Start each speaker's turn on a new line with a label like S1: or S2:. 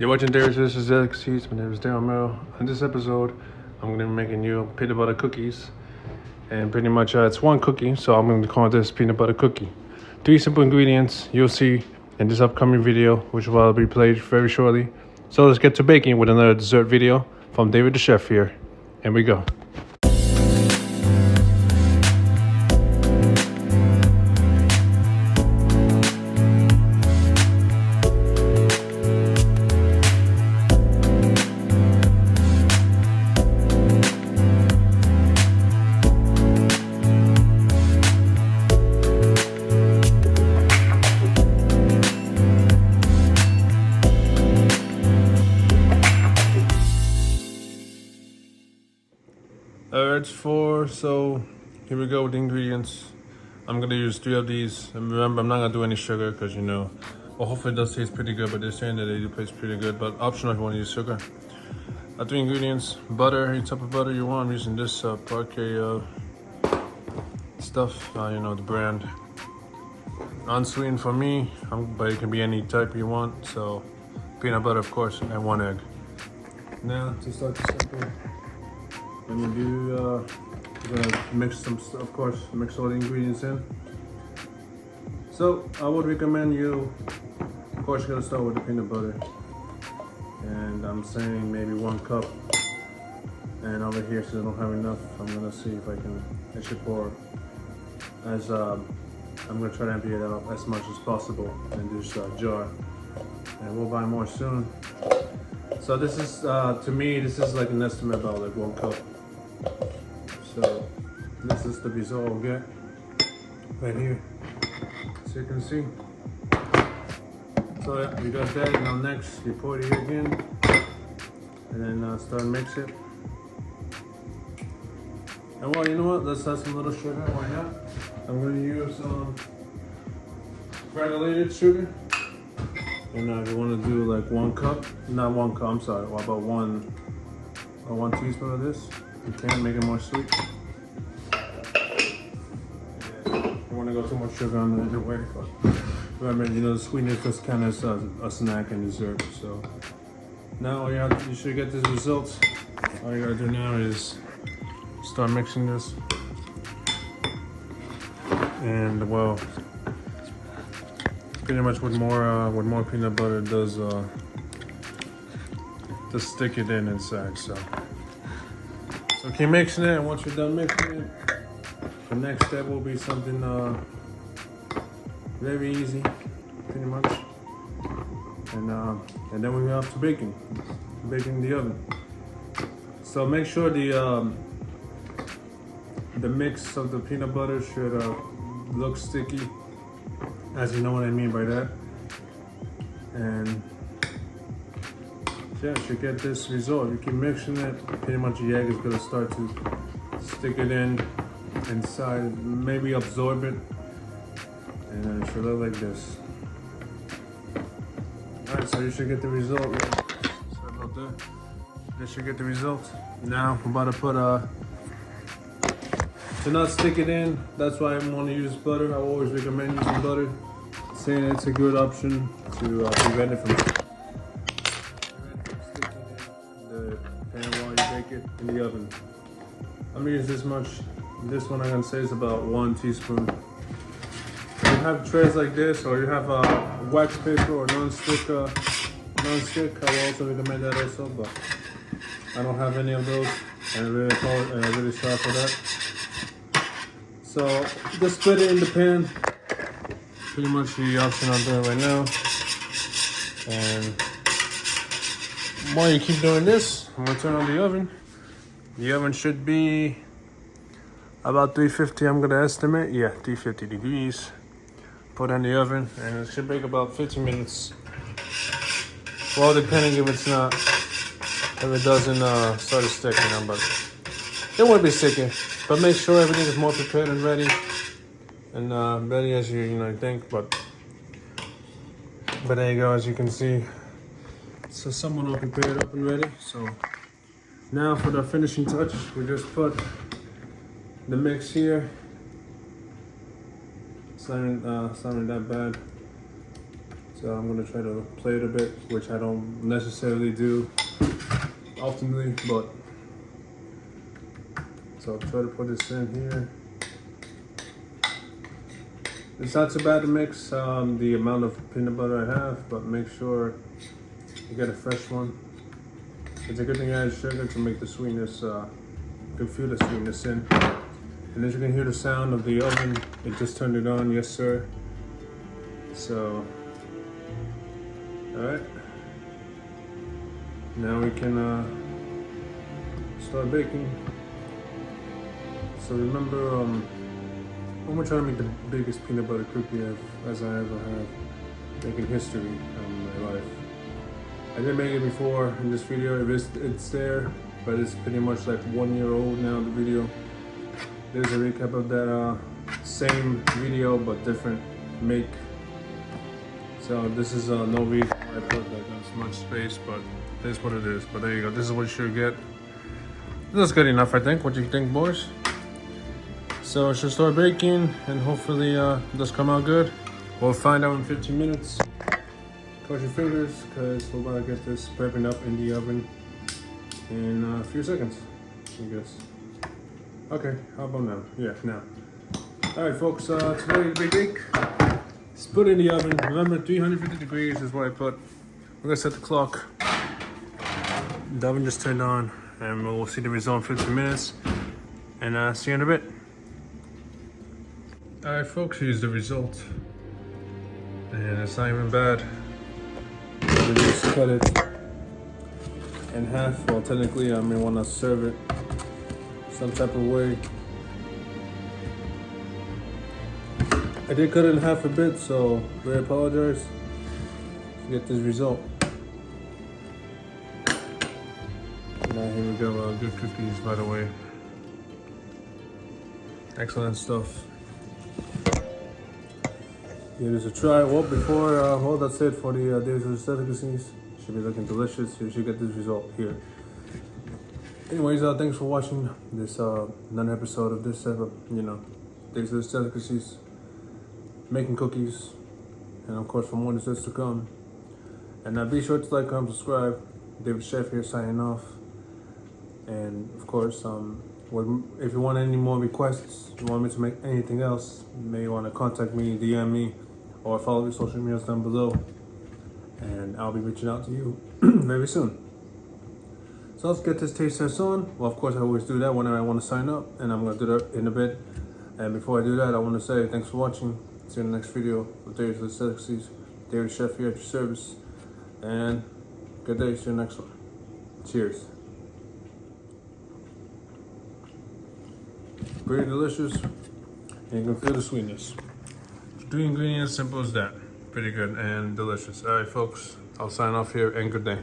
S1: You're watching Delicacies, Delicacies. My name is Darryl Merrill. On this episode, I'm going to be making you peanut butter cookies. And pretty much it's one cookie, so I'm going to call this peanut butter cookie. 3 simple ingredients you'll see in this upcoming video, which will be played very shortly. So let's get to baking with another dessert video from David the Chef here. And we go. It's 4, so here we go with the ingredients. I'm gonna use 3 of these, and remember, I'm not gonna do any sugar because well, hopefully it does taste pretty good, but they're saying that they do taste pretty good, but optional if you want to use sugar. 3 ingredients: butter, any type of butter you want. I'm using this Parquet stuff, the brand. Unsweetened for me, but it can be any type you want, so peanut butter, of course, and 1 egg. Now, to start the simple, I'm gonna mix some stuff, of course, mix all the ingredients in. So I would recommend you, of course, you're gonna start with the peanut butter. And I'm saying maybe 1 cup. And over here, since I don't have enough, I'm gonna see if I should pour as, I'm gonna try to empty it out as much as possible in this jar. And we'll buy more soon. So this is, to me, this is like an estimate about like 1 cup. So this is the result we'll get right here, so you can see. So yeah, you got that. Now next, you pour it here again, and then start mix it. And well, you know what? Let's add some little sugar. Why not? I'm going to use granulated sugar. And if you want to do like 1 cup, not 1 cup, I'm sorry, what about 1 teaspoon of this? You can make it more sweet. You want to go too much sugar on the way, but remember, the sweetness is kind of a snack and dessert. So now you should get this result. All you gotta do now is start mixing this, and well, pretty much with more peanut butter it does stick it in inside. So keep mixing it, and once you're done mixing it, the next step will be something very easy, pretty much. And then we have to baking in the oven. So make sure the mix of the peanut butter should look sticky, as you know what I mean by that. And yeah, you get this result. You keep mixing it, pretty much the egg is gonna start to stick it inside, maybe absorb it, and then it should look like this. Alright, so you should get the result. Sorry about that. You should get the result. Now I'm about to put to not stick it in, that's why I want to use butter. I always recommend using butter, saying it's a good option to prevent it from sticking in the pan while you bake it in the oven. I'm gonna use this much. This one I'm gonna say is about 1 teaspoon. If you have trays like this, or you have wax paper or non-stick, I will also recommend that also, but I don't have any of those, and I'm really sorry for that. So just put it in the pan. Pretty much the option I'm doing right now. And while you keep doing this, I'm gonna turn on the oven. The oven should be about 350, I'm gonna estimate. Yeah, 350 degrees. Put it in the oven, and it should bake about 15 minutes. Well, depending if it doesn't start sticking, but it won't be sticking. But make sure everything is more prepared and ready, and ready as you think. But there you go, as you can see, so somewhat all prepared, up and ready. So now for the finishing touch, we just put the mix here. It's not that bad. So I'm gonna try to play it a bit, which I don't necessarily do oftenly, but so I'll try to put this in here. It's not so bad to mix the amount of peanut butter I have, but make sure you get a fresh one. It's a good thing I add sugar to make the sweetness, can feel the sweetness in. And as you can hear the sound of the oven, it just turned it on, yes sir. So, alright. Now we can start baking. So remember, I'm gonna try to make the biggest peanut butter cookie as I ever have, making history in my life. I did make it before in this video, it's there, but it's pretty much like 1 year old now, the video. There's a recap of that same video, but different make. So this is no reason I put like as much space, but it is what it is. But there you go, this is what you should get. This is good enough, I think. What do you think, boys? So I should start baking, and hopefully this come out good. We'll find out in 15 minutes. Cross your fingers, because we're about to get this prepping up in the oven in a few seconds, I guess. Okay, how about now? Yeah, now. Alright folks, today is a big bake. Let's put it in the oven. Remember, 350 degrees is what I put. We're gonna set the clock. The oven just turned on, and we'll see the result in 15 minutes. And see you in a bit. Alright folks, here's the result. And it's not even bad. We just cut it in half. Well, technically I may want to serve it some type of way. I did cut it in half a bit, so I apologize to get this result. Now here we go, good cookies by the way. Excellent stuff. Give this a try. Well, before, well, that's it for the Delicacies. Should be looking delicious. You should get this result here. Anyways, thanks for watching this another episode of this, Delicacies, making cookies, and of course for more desserts to come. And be sure to like, comment, subscribe. David Chef here signing off. And of course, if you want any more requests, you want me to make anything else, you may want to contact me, DM me, or follow the social medias down below, and I'll be reaching out to you very soon. So let's get this taste test on. Well, of course I always do that whenever I want to sign up, and I'm going to do that in a bit. And before I do that, I want to say thanks for watching. See you in the next video with Delicacies. David Chef here at your service, and good day. See you next one. Cheers. Very delicious, and you can feel the sweetness. 3 ingredients, simple as that. Pretty good and delicious. All right, folks, I'll sign off here, and good day.